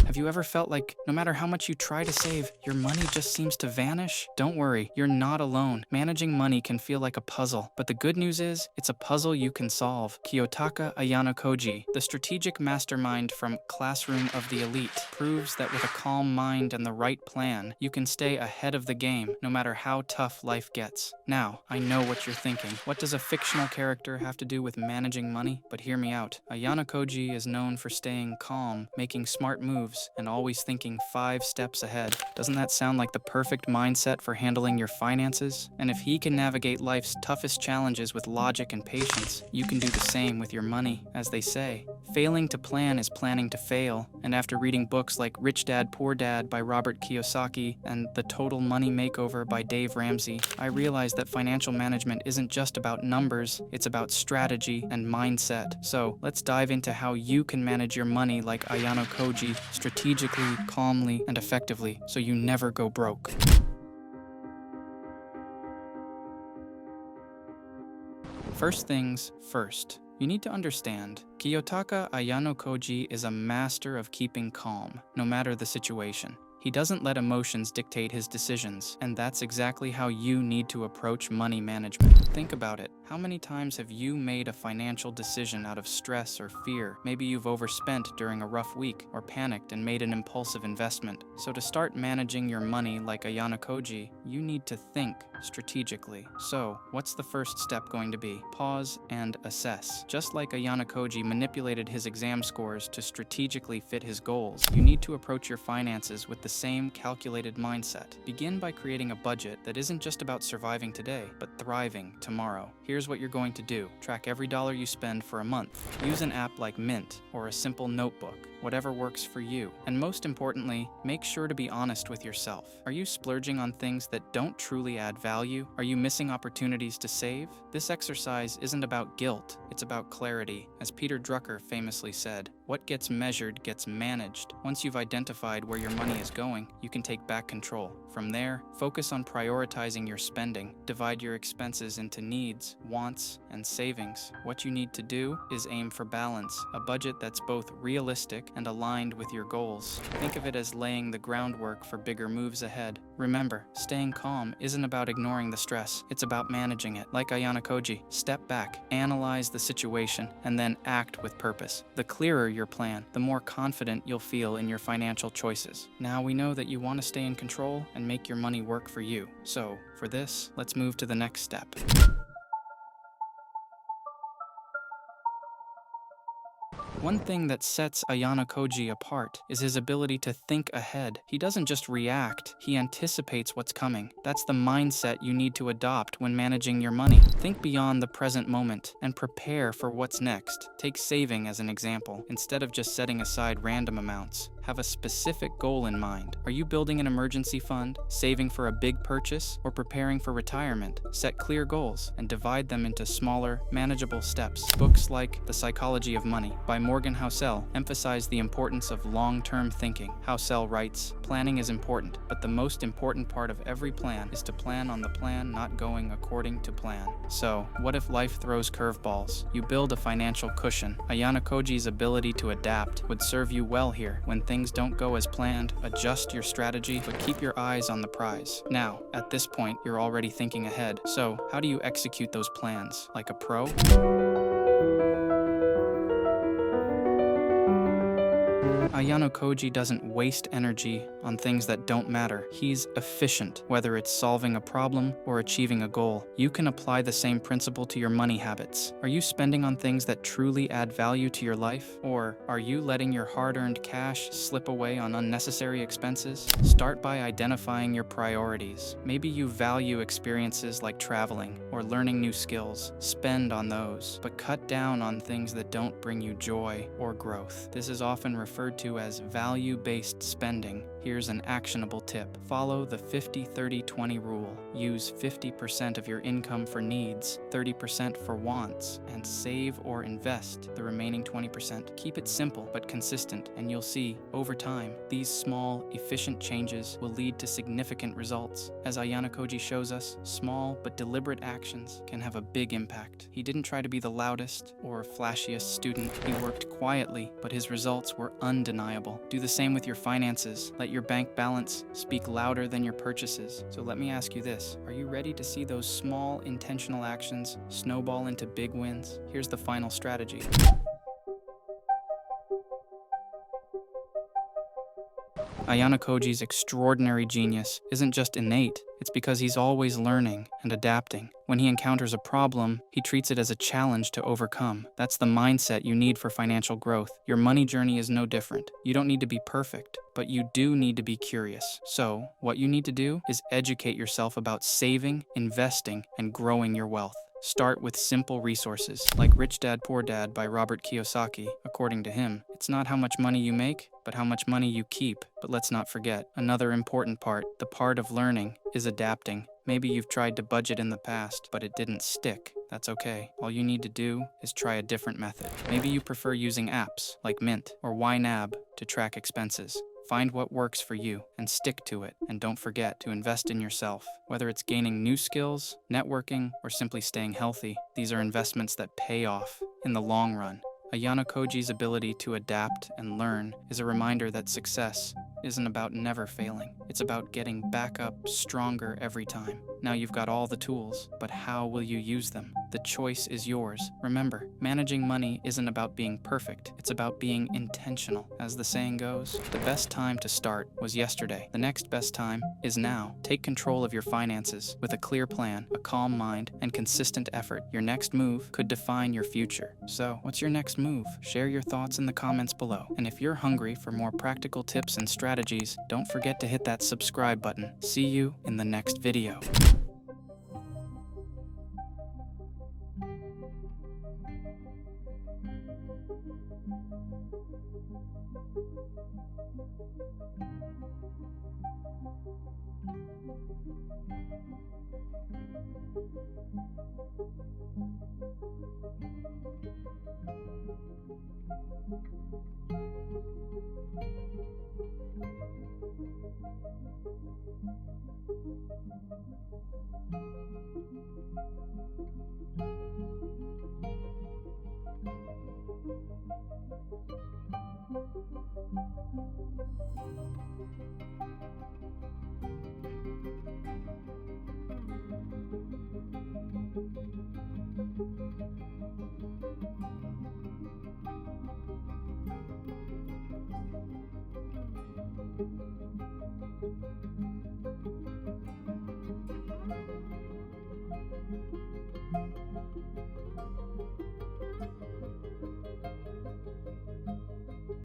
Have you ever felt like no matter how much you try to save, your money just seems to vanish? Don't worry, you're not alone. Managing money can feel like a puzzle, but the good news is, it's a puzzle you can solve. Kiyotaka Ayanokoji, the strategic mastermind from Classroom of the Elite, proves that with a calm mind and the right plan, you can stay ahead of the game, no matter how tough life gets. Now, I know what you're thinking. What does a fictional character have to do with managing money? But hear me out. Ayanokoji is known for staying calm, making smart moves, and always thinking 5 steps ahead. Doesn't that sound like the perfect mindset for handling your finances? And if he can navigate life's toughest challenges with logic and patience, you can do the same with your money. As they say, failing to plan is planning to fail. And after reading books like Rich Dad, Poor Dad by Robert Kiyosaki and The Total Money Makeover by Dave Ramsey, I realized that financial management isn't just about numbers, it's about strategy and mindset. So let's dive into how you can manage your money like Ayano Koji, strategically, calmly, and effectively, so you never go broke. First things first. You need to understand, Kiyotaka Ayanokoji is a master of keeping calm, no matter the situation. He doesn't let emotions dictate his decisions, and that's exactly how you need to approach money management. Think about it. How many times have you made a financial decision out of stress or fear? Maybe you've overspent during a rough week, or panicked and made an impulsive investment. So to start managing your money like Ayanokoji, you need to think strategically. So, what's the first step going to be? Pause and assess. Just like Ayanokoji manipulated his exam scores to strategically fit his goals, you need to approach your finances with the same calculated mindset. Begin by creating a budget that isn't just about surviving today, but thriving tomorrow. Here's what you're going to do. Track every dollar you spend for a month. Use an app like Mint or a simple notebook, whatever works for you. And most importantly, make sure to be honest with yourself. Are you splurging on things that don't truly add value? Are you missing opportunities to save? This exercise isn't about guilt, it's about clarity. As Peter Drucker famously said, what gets measured gets managed. Once you've identified where your money is going, you can take back control. From there, focus on prioritizing your spending. Divide your expenses into needs, wants, and savings. What you need to do is aim for balance, a budget that's both realistic and aligned with your goals. Think of it as laying the groundwork for bigger moves ahead. Remember, staying calm isn't about ignoring the stress, it's about managing it. Like Ayanokoji, step back, analyze the situation, and then act with purpose. The clearer your plan, the more confident you'll feel in your financial choices. Now we know that you want to stay in control and make your money work for you. So, for this, let's move to the next step. One thing that sets Ayanokoji apart is his ability to think ahead. He doesn't just react, he anticipates what's coming. That's the mindset you need to adopt when managing your money. Think beyond the present moment and prepare for what's next. Take saving as an example. Instead of just setting aside random amounts, have a specific goal in mind. Are you building an emergency fund, saving for a big purchase, or preparing for retirement? Set clear goals and divide them into smaller, manageable steps. Books like The Psychology of Money by Morgan Housel emphasize the importance of long-term thinking. Housel writes, "Planning is important, but the most important part of every plan is to plan on the plan not going according to plan." So, what if life throws curveballs? You build a financial cushion. Ayanokoji's ability to adapt would serve you well here. When things don't go as planned, adjust your strategy, but keep your eyes on the prize. Now, at this point, you're already thinking ahead. So, how do you execute those plans? Like a pro? Ayanokoji doesn't waste energy on things that don't matter. He's efficient, whether it's solving a problem or achieving a goal. You can apply the same principle to your money habits. Are you spending on things that truly add value to your life? Or are you letting your hard-earned cash slip away on unnecessary expenses? Start by identifying your priorities. Maybe you value experiences like traveling or learning new skills. Spend on those, but cut down on things that don't bring you joy or growth. This is often referred to as value-based spending. Here's an actionable tip. Follow the 50-30-20 rule. Use 50% of your income for needs, 30% for wants, and save or invest the remaining 20%. Keep it simple but consistent, and you'll see, over time, these small, efficient changes will lead to significant results. As Ayanokoji shows us, small but deliberate actions can have a big impact. He didn't try to be the loudest or flashiest student. He worked quietly, but his results were undeniable. Do the same with your finances. Let your bank balance speak louder than your purchases. So let me ask you this. Are you ready to see those small, intentional actions snowball into big wins? Here's the final strategy. Ayanokoji's extraordinary genius isn't just innate, it's because he's always learning and adapting. When he encounters a problem, he treats it as a challenge to overcome. That's the mindset you need for financial growth. Your money journey is no different. You don't need to be perfect, but you do need to be curious. So, what you need to do is educate yourself about saving, investing, and growing your wealth. Start with simple resources, like Rich Dad Poor Dad by Robert Kiyosaki. According to him, it's not how much money you make, but how much money you keep. But let's not forget, another important part, the part of learning, is adapting. Maybe you've tried to budget in the past, but it didn't stick. That's okay. All you need to do is try a different method. Maybe you prefer using apps like Mint or YNAB to track expenses. Find what works for you and stick to it. And don't forget to invest in yourself. Whether it's gaining new skills, networking, or simply staying healthy, these are investments that pay off in the long run. Ayanokoji's ability to adapt and learn is a reminder that success isn't about never failing. It's about getting back up stronger every time. Now you've got all the tools, but how will you use them? The choice is yours. Remember, managing money isn't about being perfect. It's about being intentional. As the saying goes, the best time to start was yesterday. The next best time is now. Take control of your finances. With a clear plan, a calm mind, and consistent effort, your next move could define your future. So, what's your next move? Share your thoughts in the comments below. And if you're hungry for more practical tips and strategies, don't forget to hit that subscribe button. See you in the next video.